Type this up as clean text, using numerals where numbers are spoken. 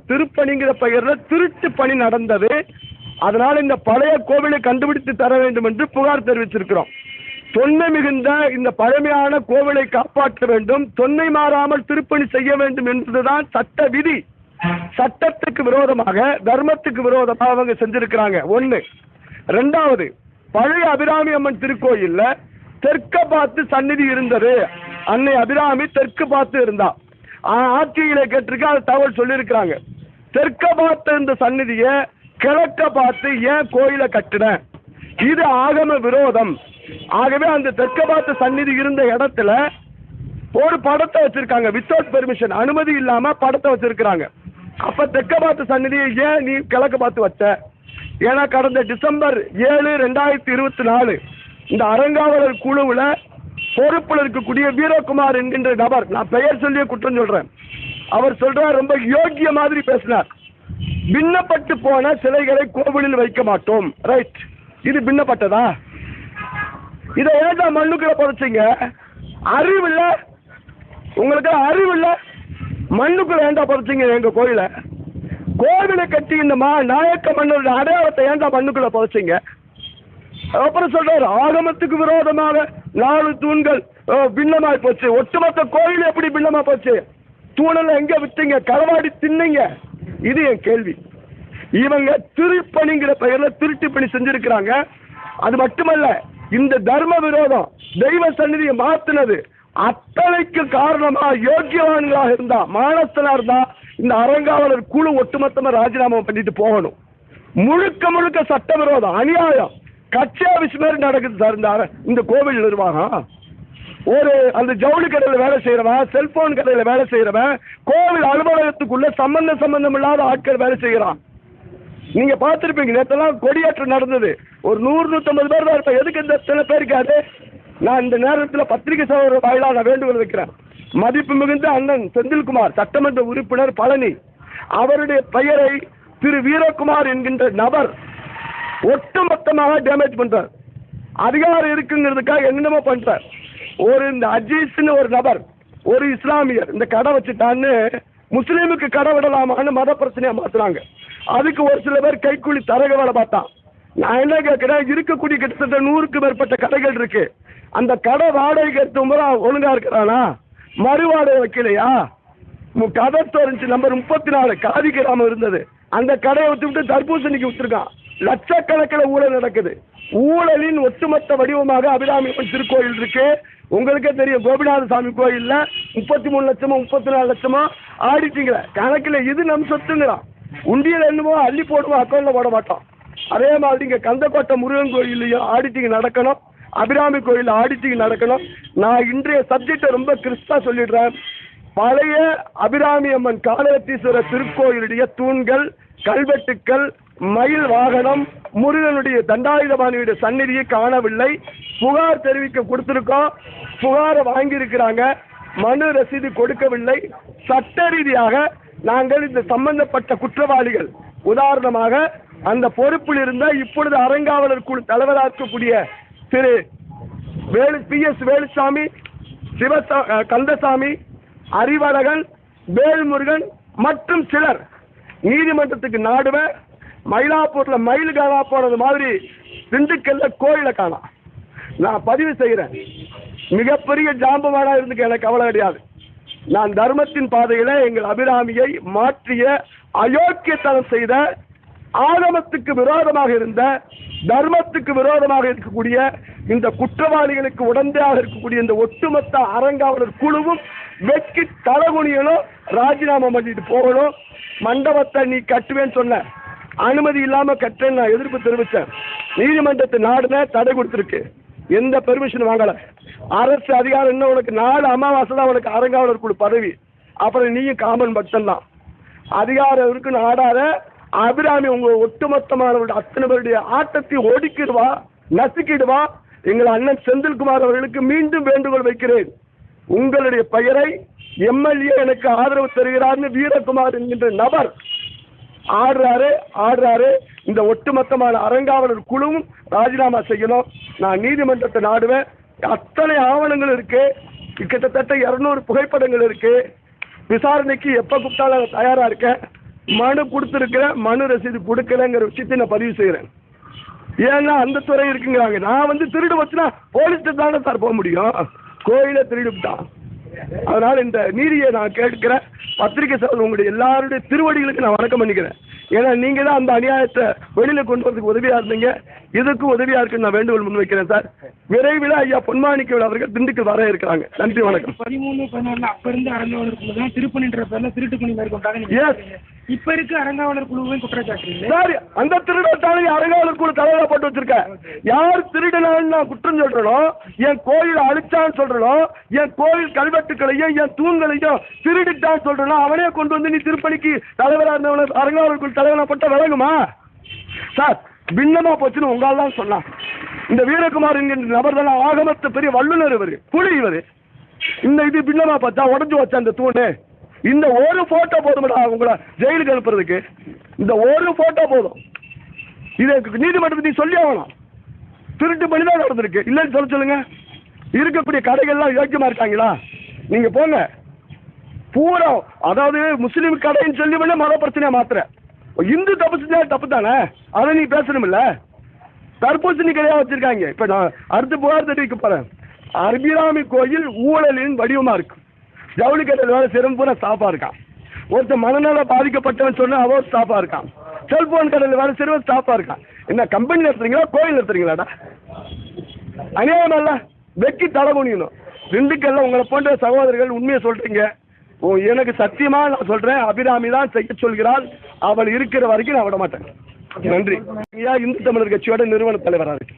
திருப்பணிங்கிற பெயர்ல திருட்டு பணி நடந்தது. அதனால இந்த பழைய கோவிலை கண்டுபிடித்து தர வேண்டும் என்று புகார் தெரிவிச்சிருக்கிறோம். தொன்மை மிகுந்த இந்த பழமையான கோவிலை காப்பாற்ற வேண்டும், தொன்மை மாறாமல் திருப்பணி செய்ய வேண்டும் என்பதுதான் சட்ட விதி. சட்டத்துக்கு விரோதமாக, தர்மத்துக்கு விரோதமாக அவங்க செஞ்சிருக்கிறாங்க. ஒண்ணு. ரெண்டாவது, பழைய அபிராமி அம்மன் திருக்கோயில்ல தெற்க பார்த்து சந்நிதி இருந்தது. அன்னை அபிராமி தெற்கு பார்த்து இருந்தா. ஆட்சியில கேட்டிருக்க அது தகவல் சொல்லியிருக்கிறாங்க. தெற்க பார்த்து இந்த சந்நிதிய கிழக்க பார்த்து ஏன் கோயிலை கட்டின? இது ஆகம விரோதம். ஆகவே அந்த தெற்க பார்த்து சந்நிதி இருந்த இடத்துல ஒரு படத்தை வச்சிருக்காங்க. வித்தவுட் பெர்மிஷன், அனுமதி இல்லாம படத்தை வச்சிருக்கிறாங்க. அப்ப தெற்க பார்த்து சந்நிதியை ஏன் நீ கிழக்க பார்த்து வச்ச? ஏன்னா கடந்த டிசம்பர் 7, 2024 இந்த அறங்காவலர் குழுவுல பொறுப்பில் இருக்கக்கூடிய வீரகுமார் என்கின்ற நபர், நான் பெயர் சொல்லிய குற்றம் சொல்றேன், அவர் சொல்றார், ரொம்ப யோக்கிய மாதிரி பேசினார். பின்னப்பட்டு போன சிலைகளை கோவிலில் வைக்க மாட்டோம். ரைட், இது பின்னப்பட்டதா? இதை ஏதா மண்ணுக்குள்ள புதைச்சிங்க? அறிவில்ல உங்களுக்கு? அறிவில்ல? மண்ணுக்குள்ள ஏண்டா புதைச்சிங்க எங்க கோயில? கோவிலை கட்டி இந்த நாயக்க மன்னருடைய அடையாளத்தை ஏண்டா மண்ணுக்குள்ள புதைச்சிங்க? அப்புறம் சொல்றாரு, ஆகமத்துக்கு விரோதமாக 4 தூண்கள் பின்னமாய் போச்சு. ஒட்டுமொத்த கோயில் எப்படி பின்னமா போச்சு? தூணெல்லாம் எங்க விட்டீங்க? களவாடி தின்னீங்க. இது என் கேள்வி. இவங்க திருப்பணிங்கிற பெயர்ல திருட்டு பணி செஞ்சிருக்கிறாங்க. அது மட்டுமல்ல, இந்த தர்ம விரோதம், தெய்வ சந்நிதியை மாத்தினது அத்தனைக்கு காரணமா யோக்கியவான்களாக இருந்தா, மானஸ்தனா இருந்தா இந்த அறங்காவலர் குழு ஒட்டுமொத்தமா ராஜினாமா பண்ணிட்டு போகணும். முழுக்க முழுக்க சட்டவிரோதம், அநியாயம், கட்சியாபிஷ் மாதிரி நடக்குது சார் இந்த கோவில் நிர்வாகம். ஒரு அந்த ஜவுளி கடையில் வேலை செய்யறவன், செல்போன் கடையில் வேலை செய்யறவன், கோவில் அலுவலகத்துக்குள்ள சம்பந்தம் இல்லாத ஆட்கள் வேலை செய்யறான். நீங்க பார்த்திருப்பீங்க, நேற்றெல்லாம் கொடியேற்றம் நடந்தது. ஒரு 100-150 பேர் தான் இருப்பேன். எதுக்கு இந்த சில பேருக்காது? நான் இந்த நேரத்தில் பத்திரிகை சகோதரர் வாயிலாக நான் வேண்டுகோள் வைக்கிறேன். மதிப்பு மிகுந்த அண்ணன் செந்தில்குமார், சட்டமன்ற உறுப்பினர் பழனி, அவருடைய பெயரை திரு வீரகுமார் என்கின்ற நபர் ஒட்டுமொத்தமாக டேமேஜ் பண்றார். அதிகாரம் இருக்குங்கிறதுக்காக என்னென்னமோ பண்றார். இந்த அஜீஸ்னு ஒரு நபர், ஒரு இஸ்லாமியர் இந்த கடை வச்சுட்டான்னு முஸ்லீமுக்கு கடை விடலாமான்னு மத பிரச்சனையா மாத்துறாங்க. அதுக்கு ஒரு சில பேர் கைக்கூலி தரக வேலை பார்த்தான். நான் என்ன கேட்கிறேன், இருக்கக்கூடிய கிட்டத்தட்ட 100க்கு மேற்பட்ட கடைகள் இருக்கு. அந்த கடை வாடகைக்கு எடுத்து ஒழுங்கா இருக்கிறானா? மறு வாடகை வைக்கலையா? கதை இருந்துச்சு நம்பர் 34 காதி கிராமம் இருந்தது. அந்த கடையை விட்டு தர்பூசணிக்கு விட்டுருக்கான். லட்சக்கணக்கில் ஊழல் நடக்குது. ஊழலின் ஒட்டுமொத்த வடிவமாக அபிராமி திருக்கோயில் இருக்கு. உங்களுக்கே தெரியும், கோபிநாத சாமி கோயில்ல 33 லட்சமோ 34 லட்சமோ ஆடிட்டீங்களே கணக்கில். இது நம் சொத்துங்கிறான். உண்டியல் என்னமோ அள்ளி போடுவோம், அக்கௌண்ட்ல போட மாட்டோம். அதே மாதிரி இங்க கந்தக்கோட்டை முருகன் கோயிலையும் ஆடிட்டிங் நடக்கணும், அபிராமி கோயில் ஆடிட்டிங் நடக்கணும். நான் இன்றைய சப்ஜெக்டை ரொம்ப கிறிஸ்தா சொல்லிடுறேன். பழைய அபிராமி அம்மன் காலவத்தீஸ்வரர் திருக்கோயிலுடைய தூண்கள், கல்வெட்டுக்கள், மயில் வாகனம், முருகனுடைய தண்டாயுதபாணியுடைய சந்நிதியை காணவில்லை. புகார் தெரிவிக்க கொடுத்திருக்கோம், புகாரை வாங்கியிருக்கிறாங்க, மனு ரசீது கொடுக்கவில்லை. சட்ட ரீதியாக நாங்கள் இந்த சம்பந்தப்பட்ட குற்றவாளிகள், உதாரணமாக அந்த பொறுப்பில் இருந்த இப்பொழுது அறங்காவலர் குழு தலைவராக இருக்கக்கூடிய திரு PS வேலுசாமி, கந்தசாமி, அறிவழகன், வேல்முருகன் மற்றும் சிலர் நீதிமன்றத்துக்கு நாடுவேன். மயிலாப்பூர்ல மயில் காணா போனது மாதிரி திண்டுக்கல்ல கோயிலை காணாம். நான் பதிவு செய்கிறேன். மிகப்பெரிய ஜாம்பவானா இருந்து எனக்கு கவலை கிடையாது. நான் தர்மத்தின் பாதையில எங்கள் அபிராமியை மாற்றிய, அயோக்கியத்தனம் செய்த, ஆகமத்துக்கு விரோதமாக இருந்த, தர்மத்துக்கு விரோதமாக இருக்கக்கூடிய இந்த குற்றவாளிகளுக்கு உடந்தையாக இருக்கக்கூடிய இந்த ஒட்டுமொத்த அறங்காவலர் குழுவும் வெட்கி தலகுனியனும், ராஜினாமா பண்ணிட்டு போகணும். மண்டபத்தை நீ கட்டுவேன்னு சொன்ன, அனுமதி இல்லாம கட்டேன்னு நான் எதிர்ப்பு தெரிவித்தேன். நீதிமன்றத்தை நாடுன தடை கொடுத்துருக்கு, எந்த பெர்மிஷன் வாங்கல. அரசு அதிகாரம் என்ன, உனக்கு 4 அமாவாசை தான் உனக்கு அறங்காவலர் குழு பதவி. அப்புறம் நீயும் காமன் பட்டம் தான். அதிகாரம் இருக்குன்னு ஆடாத. அபிராமி உங்க ஒட்டுமொத்தமானவருடைய அத்தனை பேருடைய ஆட்டத்தை ஒடுக்கிடுவா, நசுக்கிடுவா. எங்கள் அண்ணன் செந்தில்குமார் அவர்களுக்கு மீண்டும் வேண்டுகோள் வைக்கிறேன். உங்களுடைய பெயரை MLA எனக்கு ஆதரவு தருகிறார்னு வீரகுமார் என்கின்ற நபர் ஆடுறாரு. இந்த ஒட்டுமொத்தமான அறங்காவலர் குழுவும் ராஜினாமா செய்யணும். நான் நீதிமன்றத்தை நாடுவேன். அத்தனை ஆவணங்கள் இருக்கு, கிட்டத்தட்ட 200 புகைப்படங்கள் இருக்கு. விசாரணைக்கு எப்ப கூப்பிட்டாலும் தயாரா இருக்கேன். மனு கொடுத்துருக்கிறேன், மனு ரசீது கொடுக்கலங்கிற விஷயத்தை நான் பதிவு செய்யறேன். ஏன்னா அந்த துறை இருக்குங்கிறாங்க. நான் திருடு வச்சுனா போலீஸ்ட்டு தானே சார் போக முடியும், கோயிலை திருடிவிட்டான். அதனால இந்த நீதியை நான் கேட்கிறேன். பத்திரிகை சார் உங்களுடைய எல்லாருடைய திருவடிகளுக்கு நான் வணக்கம் பண்ணிக்கிறேன். ஏன்னா நீங்க தான் அந்த அநியாயத்தை வெளியில கொண்டு வரதுக்கு உதவியா இருந்தீங்க. இதுக்கும் உதவியா இருக்குன்னு நான் வேண்டுகோள் முன்வைக்கிறேன் சார். விரைவில் ஐயா பொன்மாணிக்கவேல் அவர்கள் திண்டுக்கல் வர இருக்கிறாங்க. நன்றி, வணக்கம். 13-14 அப்ப இருந்து அறங்காவலர் குழு தான் திருப்பணின்ற பேர்ல திருட்டு பணி மேற்கொண்டாங்க. இப்ப இருக்கு அறங்காவலர் குழுவை குற்றச்சாட்டு சார். அந்த திருடத்தாலும் அறங்காவலர் குழு தலைவரா போட்டு வச்சிருக்க. யார் திருடனான்னு நான் குற்றம் சொல்றனோ, என் கோயில் அழிச்சான்னு சொல்றனோ, என் கோயில் கல்வெட்டுக்களையும் என் தூண்களையும் திருடிட்டான்னு சொல்றனோ, அவனே கொண்டு வந்து நீ திருப்பணிக்கு தலைவராக இருந்தவன அறங்காவலர் குழு தலைவரா போட்டா விளங்குமா சார்? பின்னமா போச்சுன்னு உங்களால் தான் சொன்னான். இந்த வீரகுமார் என்கின்ற நபர் தான் ஆகமத்த பெரிய வல்லுநர். இவர் புலி. இவர் இந்த இது பின்னமா பார்த்தா உடஞ்சு வச்ச அந்த தூணு. இந்த ஒரு போட்டோ போதும்டா உங்களை ஜெயிலுக்கு அனுப்புறதுக்கு. இந்த ஒரு போட்டோ போதும். இதை நீதிமன்றத்தை சொல்லி ஆகணும். திருட்டு பண்ணி தான் நடந்திருக்கு, இல்லைன்னு சொல்லுங்க. இருக்கக்கூடிய கடைகள்லாம் யோக்கியமா இருக்காங்களா? நீங்க போங்க பூரா. அதாவது முஸ்லீம் கடைன்னு சொல்லி வேணா மத பிரச்சனையா மாத்திர. இந்து தப்பு செஞ்சா தப்பு தானே, அதை நீ பேசணும்ல. தர்பூசணி கடையா வச்சிருக்காங்க. இப்ப நான் அடுத்து புகார் தெரிவிக்க போறேன். அபிராமி கோயில் ஊழலின் வடிவமா இருக்கு. ஜவுளி கடையில் வேலை சிறப்பு பூரா ஸ்டாஃபா இருக்கான். ஒருத்தர் மனநல பாதிக்கப்பட்டவன் சொன்னா அவர் ஸ்டாஃபா இருக்கான். செல்போன் கடையில் வேலை சிறப்பு ஸ்டாஃபா இருக்கான். என்ன கம்பெனி நடத்துறீங்களா, கோயில் நடத்துறீங்களாடா? அநியாயம் அல்ல, வெக்கி தலை குனியணும். திண்டுக்கல்ல உங்களை போன்ற சகோதரர்கள் உண்மையை சொல்றீங்க. எனக்கு சத்தியமா நான் சொல்றேன், அபிராமி தான் செய்ய சொல்கிறாள். அவள் இருக்கிற வரைக்கும் நான் விட மாட்டேன். நன்றி. இந்து தமிழர் கட்சியோட நிறுவன தலைவராக இருக்கு.